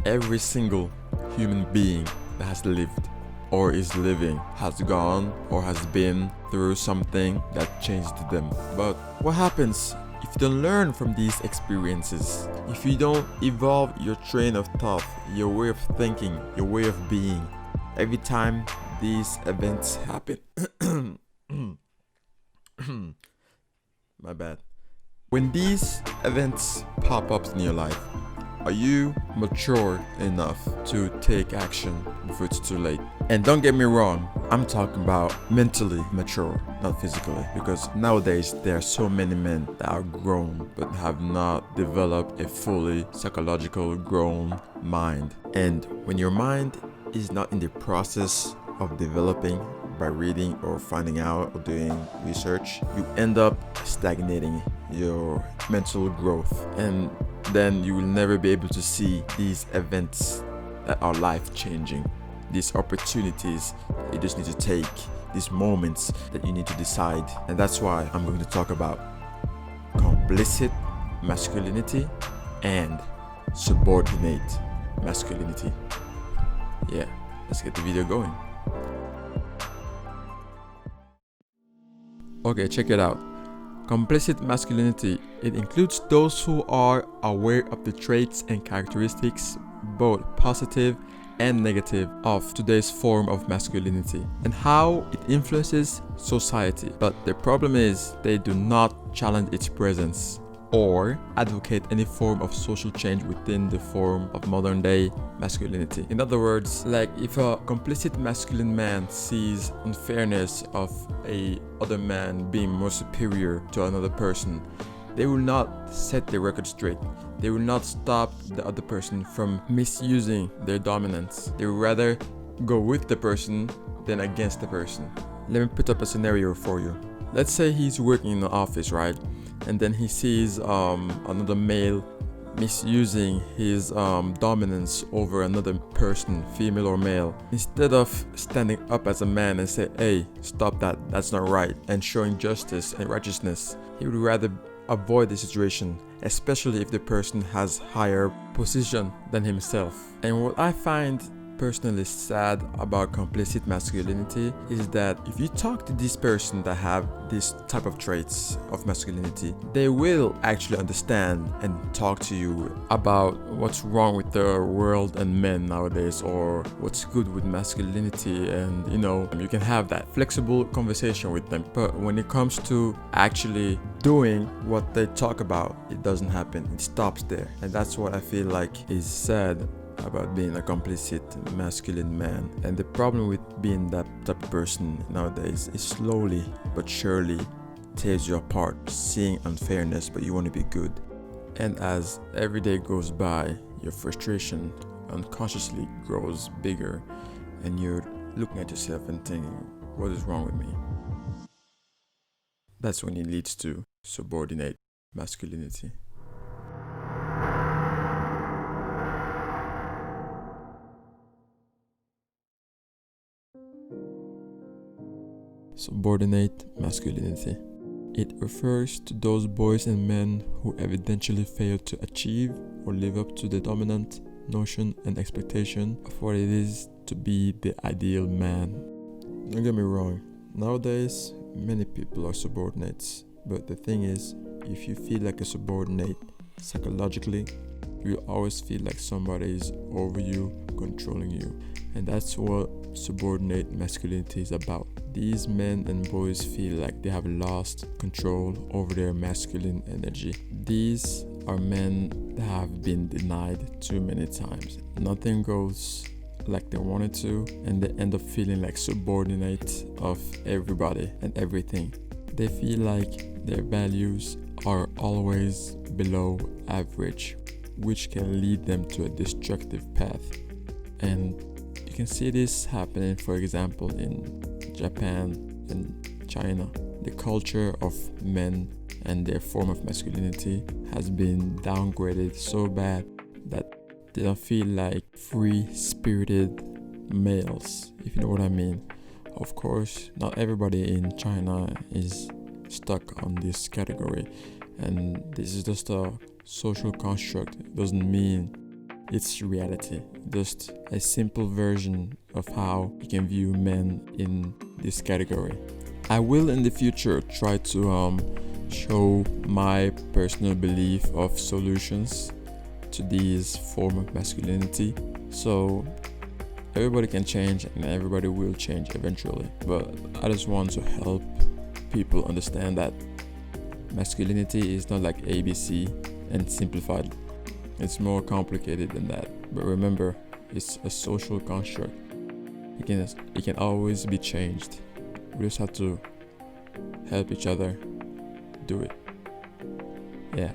Every single human being that has lived or is living has gone or has been through something that changed them. But what happens if you don't learn from these experiences? If you don't evolve your train of thought, your way of thinking, your way of being, every time these events happen. My bad. When these events pop up in your life, are you mature enough to take action before it's too late? And don't get me wrong, I'm talking about mentally mature, not physically. Because nowadays there are so many men that are grown but have not developed a fully psychological grown mind. And when your mind is not in the process of developing by reading or finding out or doing research, you end up stagnating your mental growth, and then you will never be able to see these events that are life-changing, these opportunities that you just need to take, these moments that you need to decide. And that's why I'm going to talk about complicit masculinity and subordinate masculinity. Yeah, let's get the video going. Okay, check it out. Complicit masculinity, it includes those who are aware of the traits and characteristics, both positive and negative, of today's form of masculinity and how it influences society. But the problem is they do not challenge its presence or advocate any form of social change within the form of modern day masculinity. In other words, like if a complicit masculine man sees unfairness of a other man being more superior to another person, they will not set the record straight. They will not stop the other person from misusing their dominance. They will rather go with the person than against the person. Let me put up a scenario for you. Let's say he's working in the office, right? And then he sees another male misusing his dominance over another person, female or male. Instead of standing up as a man and say, hey, stop that, that's not right, and showing justice and righteousness, he would rather avoid the situation, especially if the person has higher position than himself. And what I find personally sad about complicit masculinity is that if you talk to this person that have this type of traits of masculinity, they will actually understand and talk to you about what's wrong with the world and men nowadays, or what's good with masculinity, and you can have that flexible conversation with them. But when it comes to actually doing what they talk about, it doesn't happen. It stops there. And that's what I feel like is sad about being a complicit masculine man. And the problem with being that type of person nowadays is slowly but surely tears you apart, seeing unfairness but you want to be good. And as every day goes by, your frustration unconsciously grows bigger and you're looking at yourself and thinking, what is wrong with me? That's when it leads to subordinate masculinity. Subordinate masculinity. It refers to those boys and men who evidently fail to achieve or live up to the dominant notion and expectation of what it is to be the ideal man. Don't get me wrong, nowadays many people are subordinates, but the thing is, if you feel like a subordinate psychologically, you always feel like somebody is over you, controlling you. And that's what subordinate masculinity is about. These men and boys feel like they have lost control over their masculine energy. These are men that have been denied too many times. Nothing goes like they wanted to, and they end up feeling like subordinate of everybody and everything. They feel like their values are always below average, which can lead them to a destructive path. And you can see this happening, for example, in Japan and China. The culture of men and their form of masculinity has been downgraded so bad that they don't feel like free-spirited males, if you know what I mean. Of course, not everybody in China is stuck on this category, and this is just a social construct. It doesn't mean It's reality, just a simple version of how you can view men in this category. I will in the future try to show my personal belief of solutions to these form of masculinity, so everybody can change and everybody will change eventually. But I just want to help people understand that masculinity is not like ABC and simplified. It's more complicated than that. But remember, it's a social construct. It can always be changed. We just have to help each other do it. Yeah.